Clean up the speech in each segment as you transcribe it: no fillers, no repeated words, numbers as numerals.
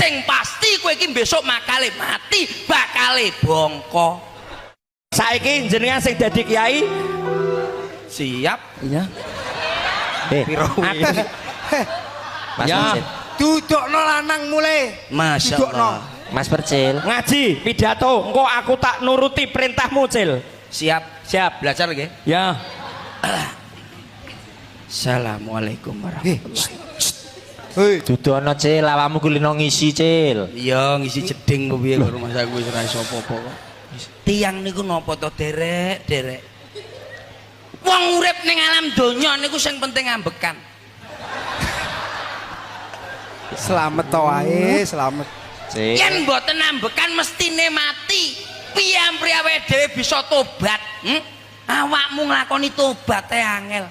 sing pasti kowe iki besok makale mati bakale bongko. Saiki jenengan sing dadi kiai Siap. iya Piro kuwi? Mas Ya. Percil. Dudukno lanang mulai. Masya Allah. Mas Percil. ngaji pidato engko aku tak nuruti perintahmu Cil. Siap. Siap Belajar lagi. ya. Assalamualaikum warahmatullahi. Hei, Dudono Cil, awakmu kulino ngisi Cil. Iya ngisi jeding kok piye karo Mas aku wis ora iso apa-apa kok. Tiang niku napa to derek. Wong urip ning alam donya niku sing penting ambekan. selamat to wae, selamat. Cil. Yen mboten ambekan mestine mati. Piye ampri awake dhewe bisa tobat? Awakmu nglakoni tobat angel.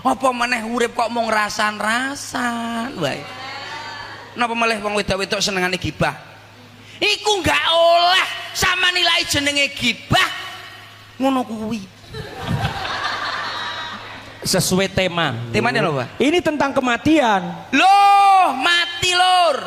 Apa meneh urip kok mung rasan-rasan wae. Napa malah wong wedok-wedok senengane gibah? Iku gak oleh sama nilai jenenge gibah. Ngono kuwi. Sesuai tema. Temanya lho, Pak. Ini tentang kematian. Loh, mati lur.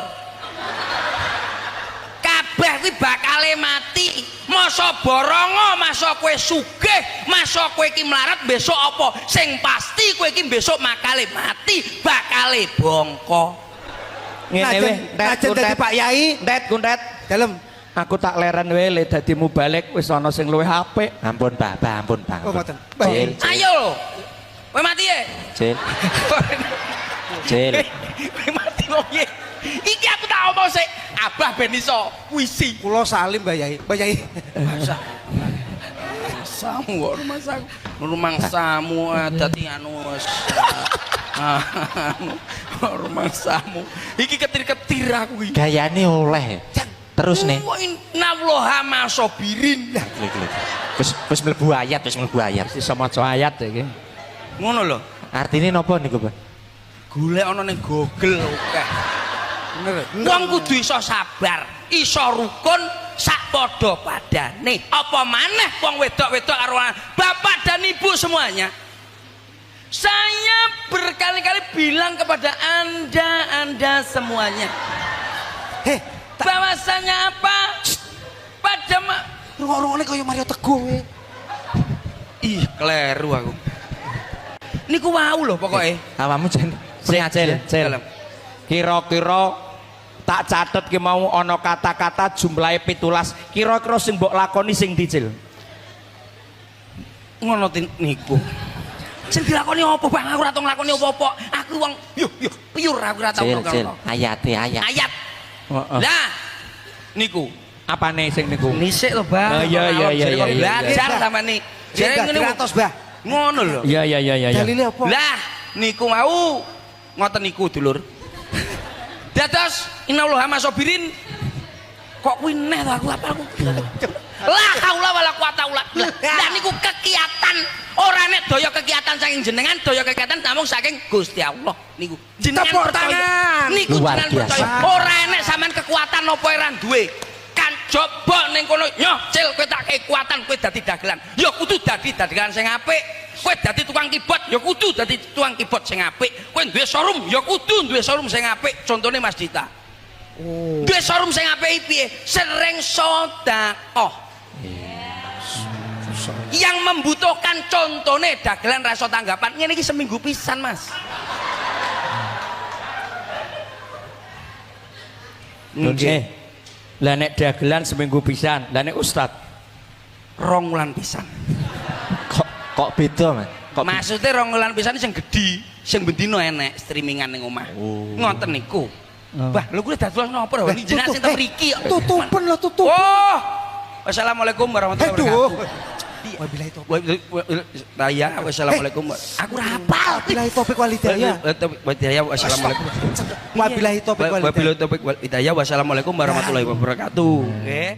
Kabeh kuwi bakale mati. Masa borongo, masa kowe sugih, masa kowe iki melarat besok apa? Sing pasti kowe iki besok makale mati, bakale bongko. Ngene weh, Najen dadi Pak Yai, kuntet. dalem. Aku tak leren wae le dadi mubalik wis ana sing luwih apik. Ampun Pak, ampun Pak. Oh, ngoten. Cil. Ayo lho. Kowe mati ya? Cil. Cil. Kowe mati kok piye? Iki aku tak omong sik, Abah ben iso puisi. Kula salim Mbak Yai. Mbak Yai. Samu kok rumah samu dadi anu wis. Rumah samu. Iki ketir-ketir aku iki. Gayane oleh. Terus nih. Nawloha masobirin. Wis mlebu ayat, Iso maca ayat iki. Ngono lho. Artine napa niku, Pak? Golek ana ning Google akeh. Bener. Wong kudu iso sabar, iso rukun sak padha padane. Apa maneh wong wedok-wedok karo bapak dan ibu semuanya. Saya berkali-kali bilang kepada Anda semuanya. Heh, Bahwasanya apa? Pada rungok-rungokne kaya Mario Teguh kowe. ih, kleru aku. Niku wau lho pokoke. Awakmu jan Cil. Dalam. Kira-kira tak catet ki mau ana kata-kata jumlahe 17. Kira-kira sing mbok lakoni sing dicil. Ngono niku. Sing dilakoni apa Bang? Aku ora tau nglakoni apa-apa. Aku wong yo piyur aku ora tau Cil. ngono. Ayat. Ayat. Heeh. Lah niku Apane sing niku? nisik lho Bang. Iya. Belajar sama nih. Jadi Jadi ngene atas Mbah. ngono lho. Iya. Dalile apa? Lah niku mau ngoten niku dulur. Dados innallaha masobirin. Kok kuwi neh to aku apa aku. La haula wala quwata illa billah. Lah niku kegiatan ora nek daya kegiatan saking jenengan, daya kegiatan namung saking Gusti Allah niku. Jenengan Tepuk percaya. tangan. Niku Luar jenengan biasa. percaya. Ora enek sampean kekuatan apa ora duwe. Kan coba ning kono nyoh Cil kowe tak kekuatan kowe dadi dagelan. Ya kudu dadi dagelan sing apik. Kowe dadi tukang keyboard ya kudu dadi tukang keyboard sing apik. Kowe duwe showroom ya kudu duwe showroom sing apik. Contone Mas Dita. Duwe showroom sing apik piye? Sering sedekah. Yang membutuhkan contone dagelan rasa tanggapan ngene iki seminggu pisan Mas. Nggih. Lah nek dagelan seminggu pisan, lah nek ustad 2 wulan pisan. Kok beda, Mas? Kok Maksudnya 2 wulan pisan sing gedhi, sing bendino enek streamingan ning omah. Ngoten niku. Bah, lho kuwi dados napa lho? Jenengan sing teng mriki. Tutupen lo tutup. Oh. Wassalamualaikum warahmatullahi Aduh. wabarakatuh. Wabillahi taufiq. Ya, wassalamualaikum. Aku ora hafal. Wabillahi taufiq wal hidayah. Wassalamualaikum. Wabillahi taufiq wal hidayah. Wabillahi taufiq wal hidayah. Wassalamualaikum warahmatullahi wabarakatuh. Nggih.